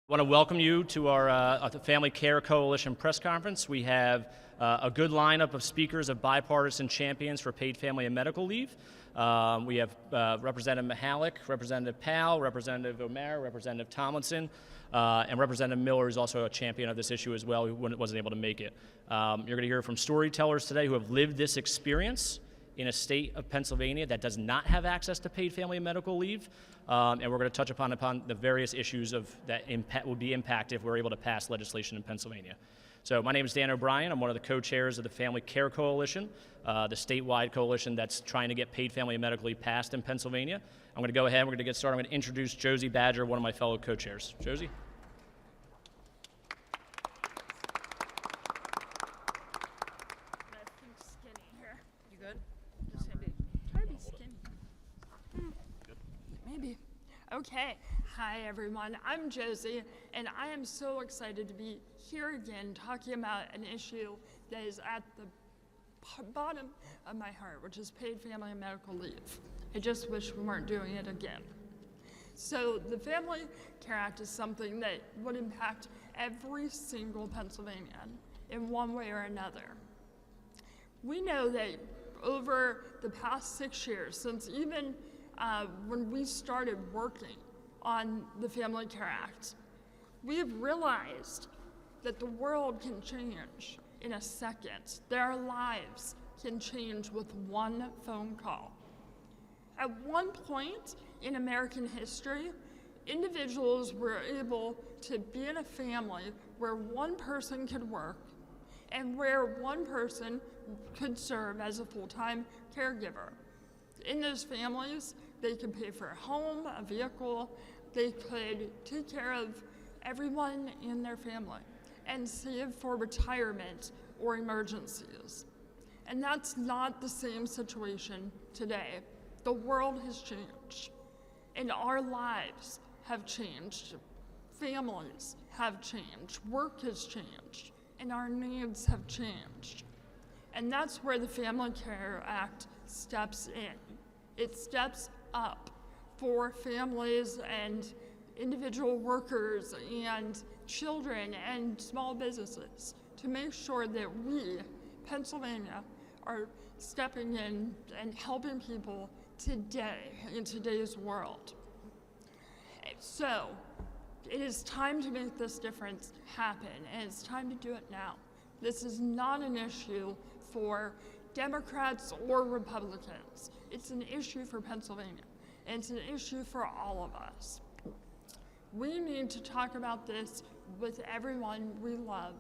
I want to welcome you to our the Family Care Coalition press conference. We have a good lineup of speakers of bipartisan champions for paid family and medical leave. We have Representative Mihalik, Representative Powell, Representative O'Mara, Representative Tomlinson, and Representative Miller is also a champion of this issue as well, who wasn't able to make it. You're going to hear from storytellers today who have lived this experience in a state of Pennsylvania that does not have access to paid family and medical leave. And we're going to touch upon the various issues that will be impacted if we're able to pass legislation in Pennsylvania. So my name is Dan O'Brien. I'm one of the co-chairs of the Family Care Coalition, the statewide coalition that's trying to get paid family and medical leave passed in Pennsylvania. I'm going to go ahead, we're going to get started. I'm going to introduce Josie Badger, one of my fellow co-chairs. Josie? Maybe. Okay. Hi, everyone. I'm Josie, and I am so excited to be here again talking about an issue that is at the bottom of my heart, which is paid family and medical leave. I just wish we weren't doing it again. So the Family Care Act is something that would impact every single Pennsylvanian in one way or another. We know that over the past 6 years, since even when we started working on the Family Care Act, we have realized that the world can change in a second. Their lives can change with one phone call. At one point in American history, individuals were able to be in a family where one person could work and where one person could serve as a full-time caregiver. In those families, they could pay for a home, a vehicle, they could take care of everyone in their family and save for retirement or emergencies. And that's not the same situation today. The world has changed, and our lives have changed. Families have changed, work has changed, and our needs have changed. And that's where the Family Care Act steps in. It steps up for families and individual workers and children and small businesses to make sure that we, Pennsylvania, are stepping in and helping people today in today's world. So it is time to make this difference happen, and it's time to do it now. This is not an issue for Democrats or Republicans. It's an issue for Pennsylvania, and it's an issue for all of us. We need to talk about this with everyone we love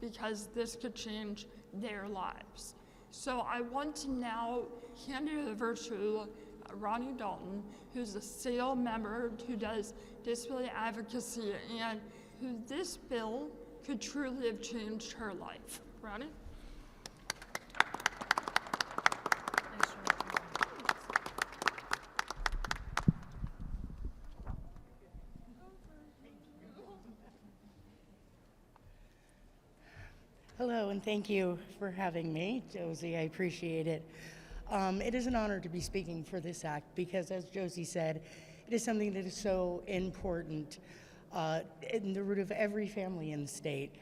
because this could change their lives. So I want to now hand it over to Ronnie Dalton, who's a SAIL member who does disability advocacy and who this bill could truly have changed her life. Ronnie? Hello, and thank you for having me, Josie. I appreciate it. It is an honor to be speaking for this act because, as Josie said, it is something that is so important in the root of every family in the state.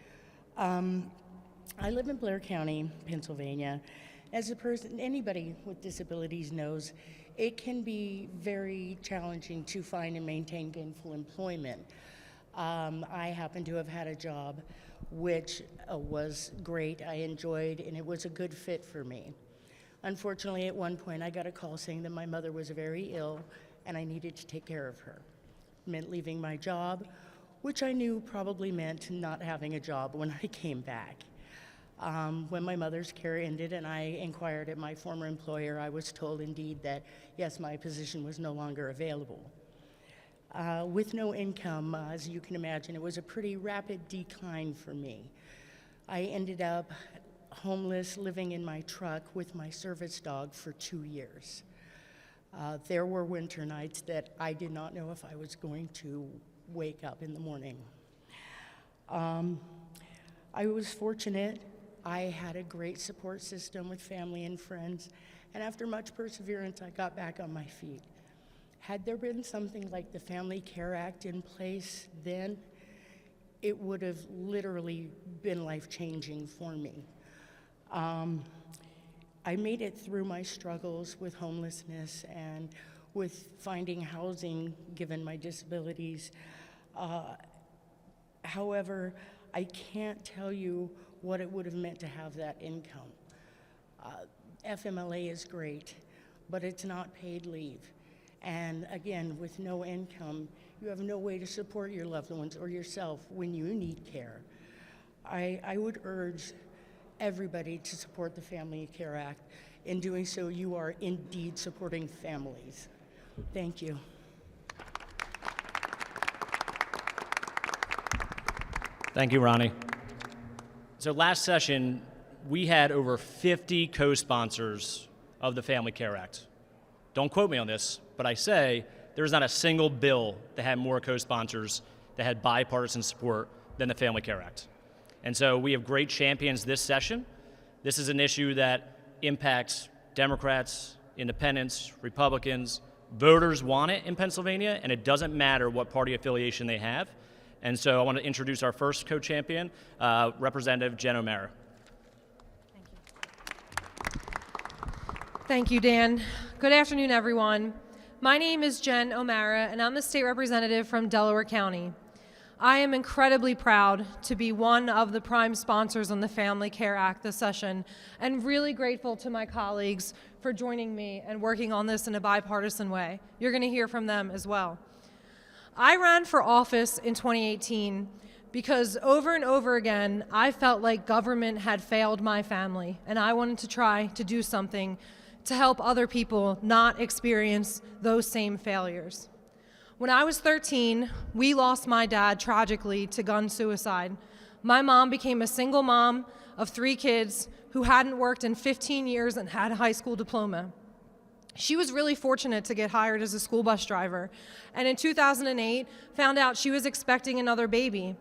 I live in Blair County, Pennsylvania. As a person, anybody with disabilities knows, it can be very challenging to find and maintain gainful employment. I happen to have had a job which was great, I enjoyed, and it was a good fit for me. Unfortunately, at one point, I got a call saying that my mother was very ill and I needed to take care of her. It meant leaving my job, which I knew probably meant not having a job when I came back. When my mother's care ended and I inquired at my former employer, I was told indeed that, yes, my position was no longer available. With no income, as you can imagine, it was a pretty rapid decline for me. I ended up homeless, living in my truck with my service dog for 2 years. There were winter nights that I did not know if I was going to wake up in the morning. I was fortunate. I had a great support system with family and friends, and after much perseverance, I got back on my feet. Had there been something like the Family Care Act in place then, it would have literally been life-changing for me. I made it through my struggles with homelessness and with finding housing given my disabilities. However, I can't tell you what it would have meant to have that income. FMLA is great, but it's not paid leave. And again, with no income, you have no way to support your loved ones or yourself when you need care. I would urge everybody to support the Family Care Act. In doing so, you are indeed supporting families. Thank you. Thank you, Ronnie. So last session, we had over 50 co-sponsors of the Family Care Act. Don't quote me on this, but I say there's not a single bill that had more co-sponsors that had bipartisan support than the Family Care Act. And so we have great champions this session. This is an issue that impacts Democrats, independents, Republicans. Voters want it in Pennsylvania, and it doesn't matter what party affiliation they have. And so I want to introduce our first co-champion, Representative Jen O'Mara. Thank you, Dan. Good afternoon, everyone. My name is Jen O'Mara, and I'm the state representative from Delaware County. I am incredibly proud to be one of the prime sponsors on the Family Care Act this session, and really grateful to my colleagues for joining me and working on this in a bipartisan way. You're going to hear from them as well. I ran for office in 2018 because over and over again, I felt like government had failed my family, and I wanted to try to do something to help other people not experience those same failures. When I was 13, we lost my dad tragically to gun suicide. My mom became a single mom of 3 kids who hadn't worked in 15 years and had a high school diploma. She was really fortunate to get hired as a school bus driver, and in 2008 found out she was expecting another baby.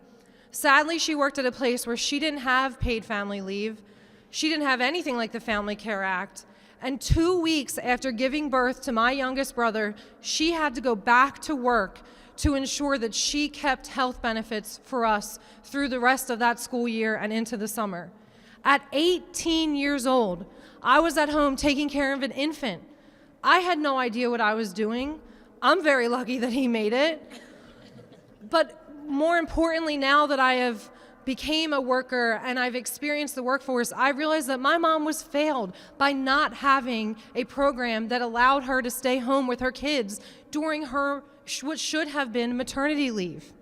Sadly, she worked at a place where she didn't have paid family leave. She didn't have anything like the Family Care Act. And 2 weeks after giving birth to my youngest brother, she had to go back to work to ensure that she kept health benefits for us through the rest of that school year and into the summer. At 18 years old, I was at home taking care of an infant. I had no idea what I was doing. I'm very lucky that he made it. But more importantly, now that I have became a worker and I've experienced the workforce, I realized that my mom was failed by not having a program that allowed her to stay home with her kids during her what should have been maternity leave.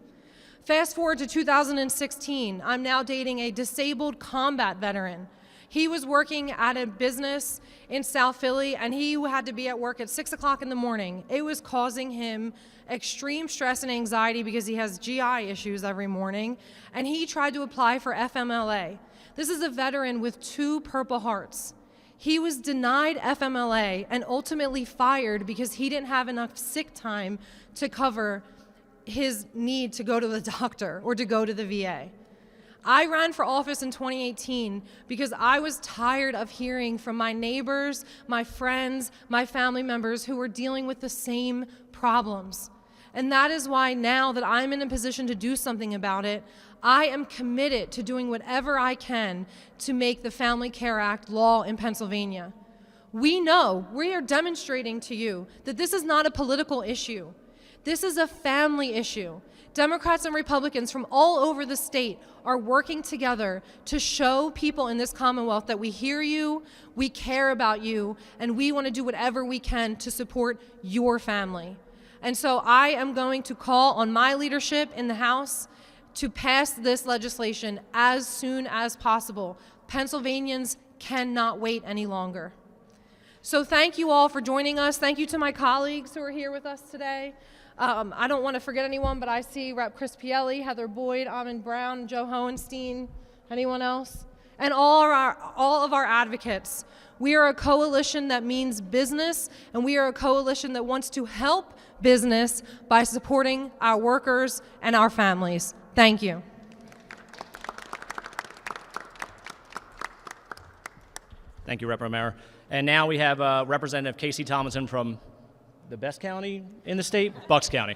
Fast forward to 2016, I'm now dating a disabled combat veteran. He was working at a business in South Philly, and he had to be at work at 6 o'clock in the morning. It was causing him extreme stress and anxiety because he has GI issues every morning, and he tried to apply for FMLA. This is a veteran with 2 Purple Hearts. He was denied FMLA and ultimately fired because he didn't have enough sick time to cover his need to go to the doctor or to go to the VA. I ran for office in 2018 because I was tired of hearing from my neighbors, my friends, my family members who were dealing with the same problems. And that is why now that I'm in a position to do something about it, I am committed to doing whatever I can to make the Family Care Act law in Pennsylvania. We are demonstrating to you that this is not a political issue. This is a family issue. Democrats and Republicans from all over the state are working together to show people in this Commonwealth that we hear you, we care about you, and we want to do whatever we can to support your family. And so I am going to call on my leadership in the House to pass this legislation as soon as possible. Pennsylvanians cannot wait any longer. So thank you all for joining us. Thank you to my colleagues who are here with us today. I don't want to forget anyone, but I see Rep. Chris Pielli, Heather Boyd, Amon Brown, Joe Hohenstein, anyone else? And all of our advocates. We are a coalition that means business, and we are a coalition that wants to help business by supporting our workers and our families. Thank you. Thank you, Rep. O'Mara. And now we have Representative Casey Tomlinson from the best county in the state, Bucks County.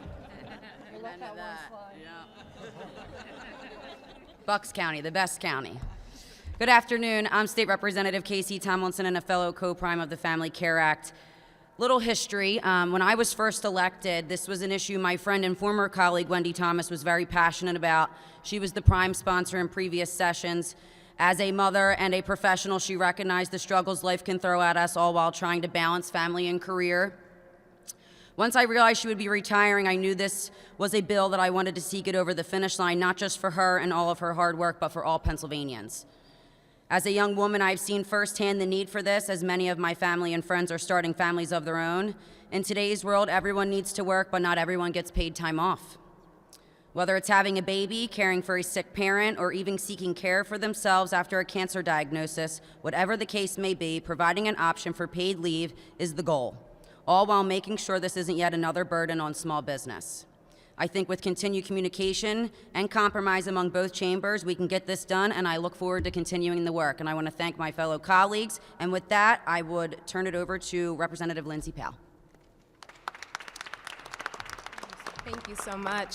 Bucks County, the best county. Good afternoon. I'm State Representative Casey Tomlinson and a fellow co-prime of the Family Care Act. Little history. When I was first elected, this was an issue my friend and former colleague Wendy Thomas was very passionate about. She was the prime sponsor in previous sessions. As a mother and a professional, she recognized the struggles life can throw at us, all while trying to balance family and career. Once I realized she would be retiring, I knew this was a bill that I wanted to see get over the finish line, not just for her and all of her hard work, but for all Pennsylvanians. As a young woman, I've seen firsthand the need for this, as many of my family and friends are starting families of their own. In today's world, everyone needs to work, but not everyone gets paid time off. Whether it's having a baby, caring for a sick parent, or even seeking care for themselves after a cancer diagnosis, whatever the case may be, providing an option for paid leave is the goal, all while making sure this isn't yet another burden on small business. I think with continued communication and compromise among both chambers, we can get this done, and I look forward to continuing the work. And I want to thank my fellow colleagues. And with that, I would turn it over to Representative Lindsay Powell. Thank you so much.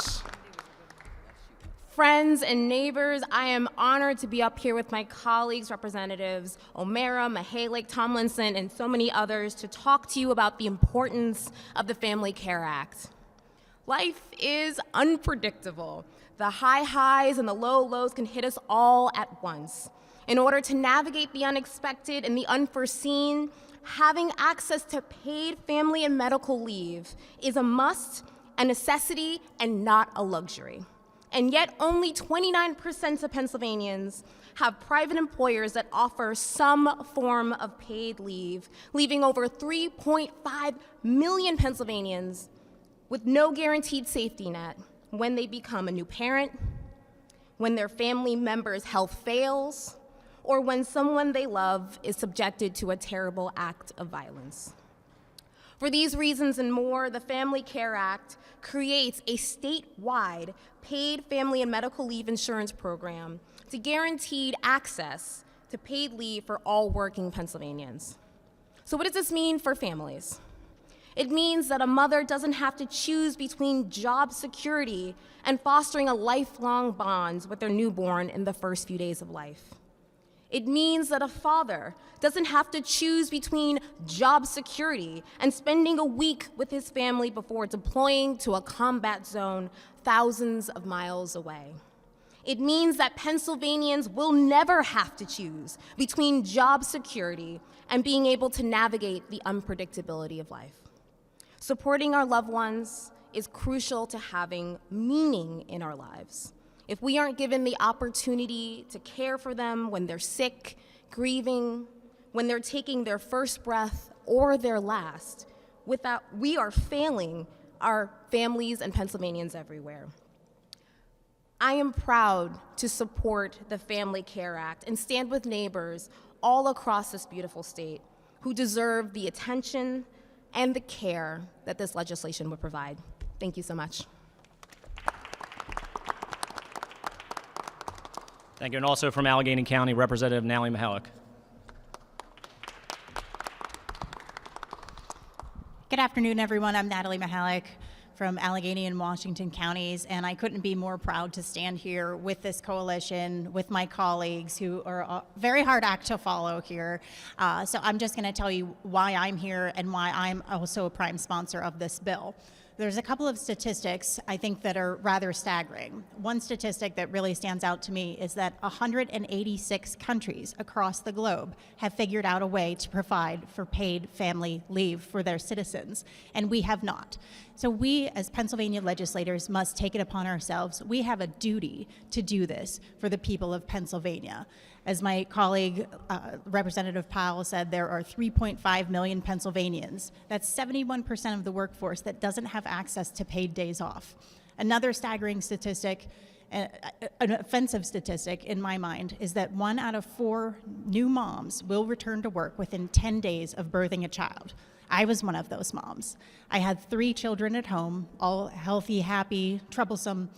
Friends and neighbors, I am honored to be up here with my colleagues, Representatives O'Mara, Mihalik, Tomlinson, and so many others to talk to you about the importance of the Family Care Act. Life is unpredictable. The high highs and the low lows can hit us all at once. In order to navigate the unexpected and the unforeseen, having access to paid family and medical leave is a must, a necessity, and not a luxury. And yet only 29% of Pennsylvanians have private employers that offer some form of paid leave, leaving over 3.5 million Pennsylvanians with no guaranteed safety net when they become a new parent, when their family member's health fails, or when someone they love is subjected to a terrible act of violence. For these reasons and more, the Family Care Act creates a statewide paid family and medical leave insurance program to guarantee access to paid leave for all working Pennsylvanians. So what does this mean for families? It means that a mother doesn't have to choose between job security and fostering a lifelong bond with their newborn in the first few days of life. It means that a father doesn't have to choose between job security and spending a week with his family before deploying to a combat zone thousands of miles away. It means that Pennsylvanians will never have to choose between job security and being able to navigate the unpredictability of life. Supporting our loved ones is crucial to having meaning in our lives. If we aren't given the opportunity to care for them when they're sick, grieving, when they're taking their first breath or their last, we are failing our families and Pennsylvanians everywhere. I am proud to support the Family Care Act and stand with neighbors all across this beautiful state who deserve the attention and the care that this legislation would provide. Thank you so much. Thank you. And also from Allegheny County, Representative Natalie Mihalik. Good afternoon, everyone. I'm Natalie Mihalik from Allegheny and Washington counties, and I couldn't be more proud to stand here with this coalition, with my colleagues who are a very hard act to follow here. So I'm just going to tell you why I'm here and why I'm also a prime sponsor of this bill. There's a couple of statistics I think that are rather staggering. One statistic that really stands out to me is that 186 countries across the globe have figured out a way to provide for paid family leave for their citizens, and we have not. So we, as Pennsylvania legislators, must take it upon ourselves. We have a duty to do this for the people of Pennsylvania. As my colleague, Representative Powell said, there are 3.5 million Pennsylvanians. That's 71% of the workforce that doesn't have access to paid days off. Another staggering statistic, an offensive statistic in my mind, is that 1 out of 4 new moms will return to work within 10 days of birthing a child. I was one of those moms. I had 3 children at home, all healthy, happy, troublesome.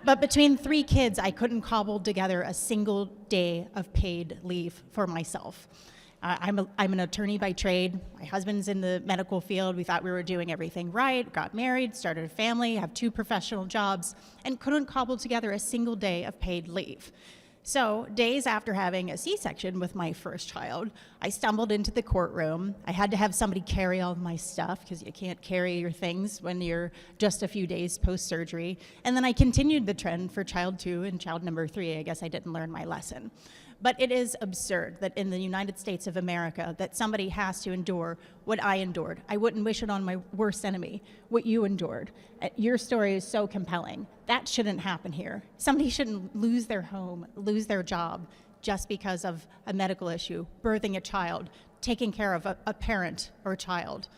But between 3 kids, I couldn't cobble together a single day of paid leave for myself. I'm an attorney by trade. My husband's in the medical field. We thought we were doing everything right, got married, started a family, have 2 professional jobs, and couldn't cobble together a single day of paid leave. So, days after having a C-section with my first child, I stumbled into the courtroom. I had to have somebody carry all of my stuff because you can't carry your things when you're just a few days post-surgery. And then I continued the trend for child 2 and child number 3. I guess I didn't learn my lesson. But it is absurd that in the United States of America that somebody has to endure what I endured. I wouldn't wish it on my worst enemy, what you endured. Your story is so compelling. That shouldn't happen here. Somebody shouldn't lose their home, lose their job, just because of a medical issue, birthing a child, taking care of a parent or a child.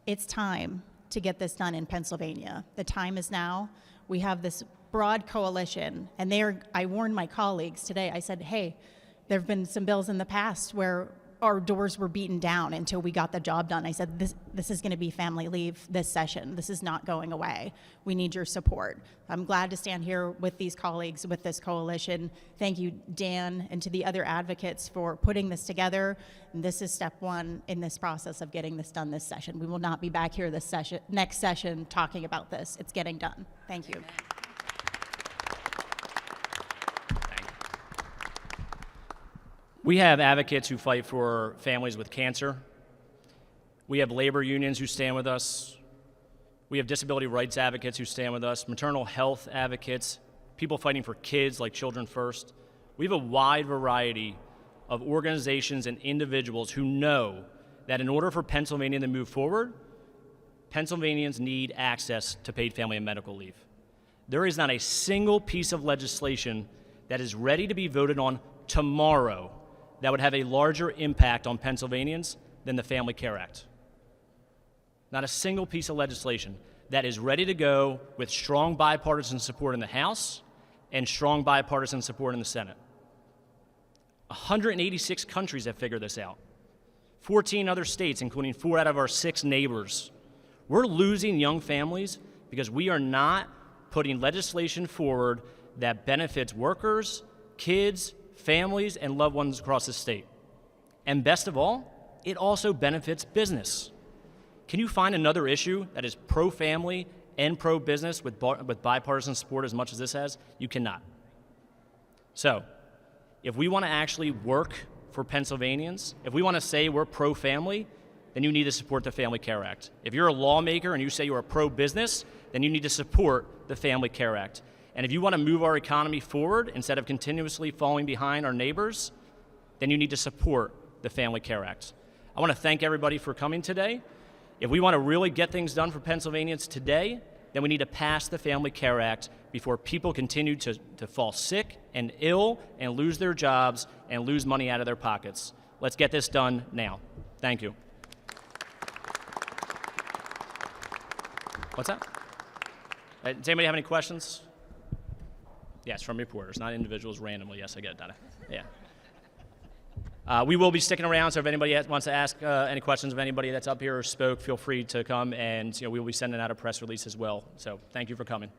It's time to get this done in Pennsylvania. The time is now. We have this broad coalition, and I warned my colleagues today. I said, hey, there have been some bills in the past where our doors were beaten down until we got the job done. I said, this is going to be family leave this session. This is not going away. We need your support. I'm glad to stand here with these colleagues, with this coalition. Thank you, Dan, and to the other advocates for putting this together. And this is step 1 in this process of getting this done this session. We will not be back here next session talking about this. It's getting done. Thank you. We have advocates who fight for families with cancer. We have labor unions who stand with us. We have disability rights advocates who stand with us, maternal health advocates, people fighting for kids like Children First. We have a wide variety of organizations and individuals who know that in order for Pennsylvania to move forward, Pennsylvanians need access to paid family and medical leave. There is not a single piece of legislation that is ready to be voted on tomorrow that would have a larger impact on Pennsylvanians than the Family Care Act. Not a single piece of legislation that is ready to go with strong bipartisan support in the House and strong bipartisan support in the Senate. 186 countries have figured this out. 14 other states, including 4 out of our 6 neighbors. We're losing young families because we are not putting legislation forward that benefits workers, kids, families, and loved ones across the state. And best of all, it also benefits business. Can you find another issue that is pro-family and pro-business with bipartisan support as much as this has? You cannot. So, if we want to actually work for Pennsylvanians, if we want to say we're pro-family, then you need to support the Family Care Act. If you're a lawmaker and you say you're a pro-business, then you need to support the Family Care Act. And if you want to move our economy forward instead of continuously falling behind our neighbors, then you need to support the Family Care Act. I want to thank everybody for coming today. If we want to really get things done for Pennsylvanians today, then we need to pass the Family Care Act before people continue to fall sick and ill and lose their jobs and lose money out of their pockets. Let's get this done now. Thank you. What's that? Does anybody have any questions? Yes, from reporters, not individuals randomly. Yes, I get it, Donna. Yeah. We will be sticking around, so if anybody wants to ask any questions of anybody that's up here or spoke, feel free to come, and we will be sending out a press release as well. So thank you for coming.